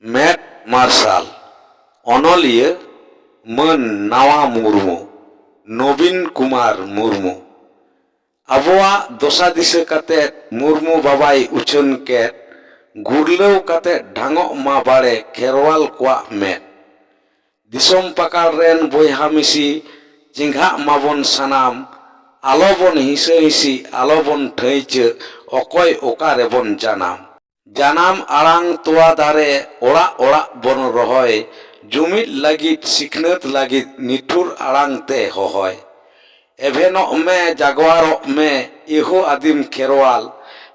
ᱢᱮᱫ ᱢᱟᱨᱥᱟᱞ ᱚᱱᱚᱞᱤᱭᱟᱹ ᱢᱟᱹᱱ ᱱᱟᱣᱟ ᱢᱩᱨᱢᱩ ᱱᱚᱵᱤᱱ ᱠᱩᱢᱟᱨ ᱢᱩᱨᱢᱩ ᱟᱵᱚᱣᱟᱜ ᱫᱚᱥᱟ ᱫᱤᱥᱟᱹ ᱠᱟᱛᱮᱫ ᱢᱩᱨᱢᱩ ᱵᱟᱵᱟᱭ ᱩᱪᱷᱟᱹᱱ ᱠᱮᱫ ᱜᱩᱨᱞᱟᱹᱣ ᱠᱟᱛᱮᱫ ᱰᱷᱟঙᱚᱜ ᱢᱟ ᱵᱟᱲᱮ ᱠᱷᱮᱨᱣᱟᱞ ᱠᱚᱣᱟᱜ ᱢᱮᱫ ᱫᱤᱥᱚᱢ ᱯᱟᱠᱟᱲ ᱨᱮᱱ ᱵᱚᱭᱦᱟ ᱢᱤᱥᱤ ᱪᱮᱸघᱟᱜ ᱢᱟᱵᱚᱱ ᱥᱟᱱᱟᱢ ᱟᱞᱚᱵᱚᱱ ᱦᱤᱥᱟᱹ ᱦᱤᱥᱤ ᱟᱞᱚᱵᱚᱱ ᱴᱷᱟᱹᱭᱪᱟᱹ ᱚᱠᱚᱭ ᱚᱠᱟ ᱨᱮᱵᱚᱱ ᱡᱟᱱᱟᱢ ᱟᱲᱟᱝ ᱛᱚᱣᱟ ᱫᱟᱨᱮ ᱚᱲᱟᱜ ᱚᱲᱟᱜ ᱵᱚᱱ ᱨᱚᱦᱚᱭ ᱡᱩᱢᱤᱫ ᱞᱟᱹᱜᱤᱫ ᱥᱤᱠᱷᱱᱟᱹᱛ ᱞᱟᱹᱜᱤᱫ ᱱᱤᱴᱷᱩᱨ ᱟᱲᱟᱝ ᱛᱮ ᱦᱚᱦᱚᱭ ᱮᱵᱷᱮᱱᱚᱜ ᱢᱮ ᱡᱟᱜᱣᱟᱨᱚᱜ ᱢᱮ ᱤᱦᱳ ᱟᱹᱫᱤᱢ ᱠᱷᱮᱨᱣᱟᱞ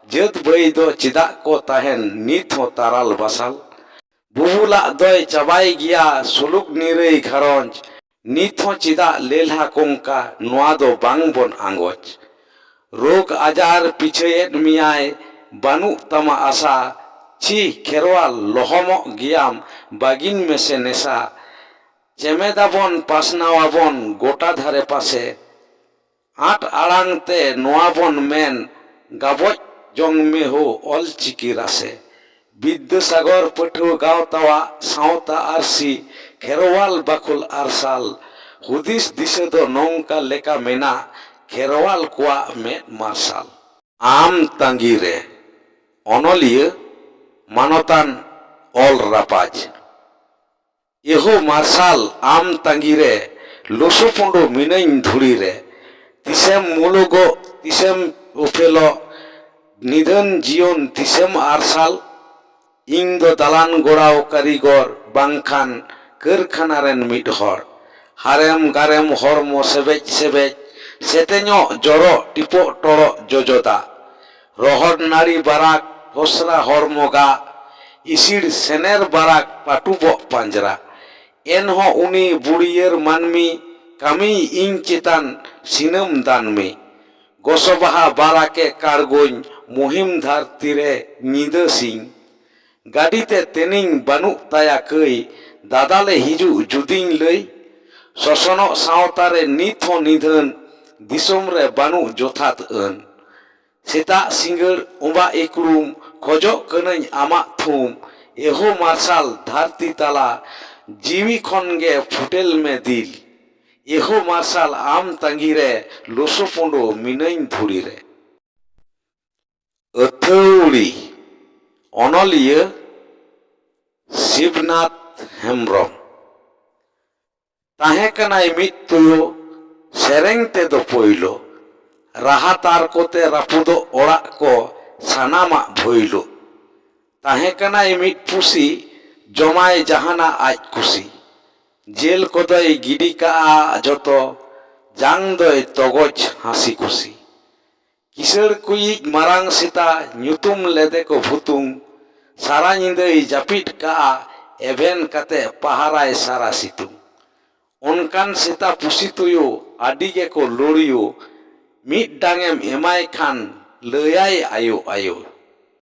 ᱡᱟᱹᱛ ᱵᱟᱹᱭ ᱫᱚ ᱪᱮᱫᱟᱜ ᱠᱚ ᱛᱟᱦᱮᱱ ᱱᱤᱛ ᱦᱚᱸ ᱛᱟᱨᱟᱞ ᱵᱟᱥᱟᱞ ᱵᱩᱵᱩᱞᱟᱜ ᱫᱚᱭ ᱪᱟᱵᱟᱭ ᱜᱮᱭᱟ ᱥᱩᱞᱩᱠ ᱱᱤᱨᱟᱹᱭ ᱜᱷᱟᱨᱚᱸᱡᱽ ᱱᱤᱛ ᱦᱚᱸ ᱪᱮᱫᱟᱜ ᱞᱮᱞᱦᱟ ᱠᱚᱝᱠᱟ ᱱᱚᱣᱟ ᱫᱚ ᱵᱟᱝ ᱵᱚᱱ ᱟᱸᱜᱚᱪ ᱨᱳᱜᱽ ᱟᱡᱟᱨ ᱯᱤᱪᱷᱟᱹᱭᱮᱫ ᱢᱮᱭᱟᱭ ᱵᱟᱹᱱᱩᱜ ᱛᱟᱢᱟ ᱟᱥᱟ ᱪᱷᱤ ᱠᱷᱮᱨᱣᱟᱞ ᱞᱚᱦᱚᱢᱚᱜ ᱜᱮᱭᱟᱢ ᱵᱟᱹᱜᱤᱧ ᱢᱮᱥᱮ ᱱᱮᱥᱟ ᱪᱮᱢᱮᱫᱟᱵᱚᱱ ᱯᱟᱥᱱᱟᱣᱟᱵᱚᱱ ᱜᱚᱴᱟ ᱫᱷᱟᱨᱮ ᱯᱟᱥᱮ ᱟᱸᱴ ᱟᱲᱟᱝ ᱛᱮ ᱱᱚᱣᱟ ᱵᱚᱱ ᱢᱮᱱ ᱜᱟᱵᱚᱡ ᱡᱚᱝ ᱢᱮ ᱦᱳ ᱚᱞᱪᱤᱠᱤ ᱨᱟᱥᱮ ᱵᱤᱫᱽᱫᱟᱥᱟᱜᱚᱨ ᱯᱟᱹᱴᱷᱩᱣᱟᱹ ᱜᱟᱶᱛᱟᱣᱟᱜ ᱥᱟᱶᱛᱟ ᱟᱹᱨᱥᱤ ᱠᱷᱮᱨᱣᱟᱞ ᱵᱟᱠᱷᱳᱞ ᱟᱨᱥᱟᱞ ᱦᱩᱫᱤᱥ ᱫᱤᱥᱟᱹ ᱫᱚ ᱱᱚᱝᱠᱟ ᱞᱮᱠᱟ ᱢᱮᱱᱟᱜ ᱠᱷᱮᱨᱣᱟᱞ ᱠᱚᱣᱟᱜ ᱢᱮᱫ ᱢᱟᱨᱥᱟᱞ ᱟᱢ ᱛᱟᱺᱜᱤᱨᱮ ᱚᱱᱚᱞᱤᱭᱟᱹ ᱢᱟᱱᱚᱛᱟᱱ ᱚᱞ ᱨᱟᱯᱟᱡᱽ ᱤᱦᱳ ᱢᱟᱨᱥᱟᱞ ᱟᱢ ᱛᱟᱺᱜᱤᱨᱮ ᱞᱚᱥᱚ ᱯᱩᱸᱰᱩ ᱢᱤᱱᱟᱹᱧ ᱫᱷᱩᱲᱤᱨᱮ ᱛᱤᱥᱮᱢ ᱢᱩᱞᱩᱜᱚᱜ ᱛᱤᱥᱮᱢ ᱩᱯᱮᱞᱚᱜ ᱱᱤᱫᱷᱟᱹᱱ ᱡᱤᱭᱚᱱ ᱛᱤᱥᱮᱢ ᱟᱨᱥᱟᱞ ᱤᱧ ᱫᱚ ᱫᱟᱞᱟᱱ ᱜᱚᱲᱟᱣ ᱠᱟᱹᱨᱤᱜᱚᱨ ᱵᱟᱝᱠᱷᱟᱱ ᱠᱟᱹᱨᱠᱷᱟᱱᱟ ᱨᱮᱱ ᱢᱤᱫ ᱦᱚᱲ ᱦᱟᱨᱮᱢ ᱜᱟᱨᱮᱢ ᱦᱚᱲᱢᱚ ᱥᱮᱵᱮᱡ ᱥᱮᱵᱮᱡ ᱥᱮᱛᱮᱧᱚᱜ ᱡᱚᱨᱚᱜ ᱴᱤᱯᱚᱜ ᱴᱚᱲᱚᱜ ᱡᱚᱡᱚ ᱫᱟᱜ ᱨᱚᱦᱚᱲ ᱱᱟᱹᱲᱤ ᱵᱟᱨᱟᱠ ᱯᱷᱚᱥᱨᱟ ᱦᱚᱲᱢᱚ ᱜᱟᱜ ᱤᱥᱤᱲ ᱥᱮᱱᱮᱨ ᱵᱟᱨᱟᱠ ᱯᱟᱹᱴᱩᱵᱚᱜ ᱯᱟᱸᱡᱨᱟ ᱮᱱᱦᱚᱸ ᱩᱱᱤ ᱵᱩᱲᱤᱭᱟᱹᱨ ᱢᱟᱹᱱᱢᱤ ᱠᱟᱹᱢᱤ ᱤᱧ ᱪᱮᱛᱟᱱ ᱥᱤᱱᱟᱹᱢ ᱫᱟᱱᱢᱤ ᱜᱚᱥᱚ ᱵᱟᱦᱟ ᱵᱟᱨᱟᱠᱮ ᱠᱟᱲᱜᱳᱧ ᱢᱩᱦᱤᱢ ᱫᱷᱟᱹᱨᱛᱤᱨᱮ ᱧᱤᱫᱟᱹ ᱥᱤᱧ ᱜᱟᱹᱰᱤᱛᱮ ᱛᱮᱱᱤᱧ ᱵᱟᱹᱱᱩᱜ ᱛᱟᱭᱟ ᱠᱟᱹᱭ ᱫᱟᱫᱟᱞᱮ ᱦᱤᱡᱩᱜ ᱡᱩᱫᱤᱧ ᱞᱟᱹᱭ ᱥᱚᱥᱚᱱᱚᱜ ᱥᱟᱶᱛᱟᱨᱮ ᱱᱤᱛ ᱦᱚᱸ ᱱᱤᱫᱷᱟᱹᱱ ᱫᱤᱥᱚᱢ ᱨᱮ ᱵᱟᱹᱱᱩᱜ ᱡᱚᱛᱷᱟᱛ ᱟᱹᱱ ᱥᱮᱛᱟᱜ ᱥᱤᱸᱜᱟᱹᱲ ᱚᱵᱟ ᱤᱠᱲᱩᱢ ᱠᱷᱚᱡᱚᱜ ᱠᱟᱹᱱᱟᱹᱧ ᱟᱢᱟᱜ ᱛᱷᱩᱢ ᱮᱦᱳ ᱢᱟᱨᱥᱟᱞ ᱫᱷᱟᱹᱨᱛᱤ ᱛᱟᱞᱟ ᱡᱤᱣᱤ ᱠᱷᱚᱱᱜᱮ ᱯᱷᱩᱴᱮᱞ ᱢᱮ ᱫᱤᱞ ᱮᱦᱳ ᱢᱟᱨᱥᱟᱞ ᱟᱢ ᱛᱟᱺᱜᱤᱨᱮ ᱞᱚᱥᱚ ᱯᱩᱸᱰᱩ ᱢᱤᱱᱟᱹᱧ ᱫᱷᱩᱲᱤᱨᱮ ᱟᱹᱛᱷᱟᱹᱣᱲᱤ ᱚᱱᱚᱞᱤᱭᱟᱹ ᱥᱤᱵᱱᱟᱛᱷ ᱦᱮᱢᱵᱨᱚᱢ ᱛᱟᱦᱮᱸ ᱠᱟᱱᱟᱭ ᱢᱤᱫ ᱛᱩᱭᱩ ᱥᱮᱨᱮᱧ ᱛᱮᱫᱚ ᱯᱳᱭᱞᱳ ᱨᱟᱦᱟ ᱛᱟᱨ ᱠᱚᱛᱮ ᱨᱟᱹᱯᱩᱫᱚᱜ ᱚᱲᱟᱜ ᱠᱚ ᱥᱟᱱᱟᱢᱟᱜ ᱵᱷᱳᱭᱞᱳ ᱛᱟᱦᱮᱸ ᱠᱟᱱᱟᱭ ᱢᱤᱫ ᱯᱩᱥᱤ ᱡᱚᱢᱟᱭ ᱡᱟᱦᱟᱱᱟᱜ ᱟᱡ ᱠᱩᱥᱤ ᱡᱮᱞ ᱠᱚᱫᱚᱭ ᱜᱤᱰᱤ ᱠᱟᱜᱼᱟ ᱡᱚᱛᱚ ᱡᱟᱝ ᱫᱚᱭ ᱛᱚᱜᱚᱡ ᱦᱟᱥᱤ ᱠᱩᱥᱤ ᱠᱤᱥᱟᱹᱬ ᱠᱩᱭᱤᱡ ᱢᱟᱨᱟᱝ ᱥᱮᱛᱟ ᱧᱩᱛᱩᱢ ᱞᱮᱫᱮ ᱠᱚ ᱵᱷᱩᱛᱩᱝ ᱥᱟᱨᱟ ᱧᱤᱫᱟᱹᱭ ᱡᱟᱹᱯᱤᱫ ᱠᱟᱜᱼᱟ ᱮᱵᱷᱮᱱ ᱠᱟᱛᱮ ᱯᱟᱦᱟᱨᱟᱭ ᱥᱟᱨᱟ ᱥᱤᱛᱩᱝ ᱚᱱᱠᱟᱱ ᱥᱮᱛᱟ ᱯᱩᱥᱤ ᱛᱩᱭᱩ ᱟᱹᱰᱤ ᱜᱮᱠᱚ ᱞᱳᱲᱤᱭᱳ ᱢᱤᱫ ᱰᱟᱝᱮᱢ ᱮᱢᱟᱭ ᱠᱷᱟᱱ ᱞᱟᱹᱭᱟᱭ ᱟᱭᱳ ᱟᱭᱳ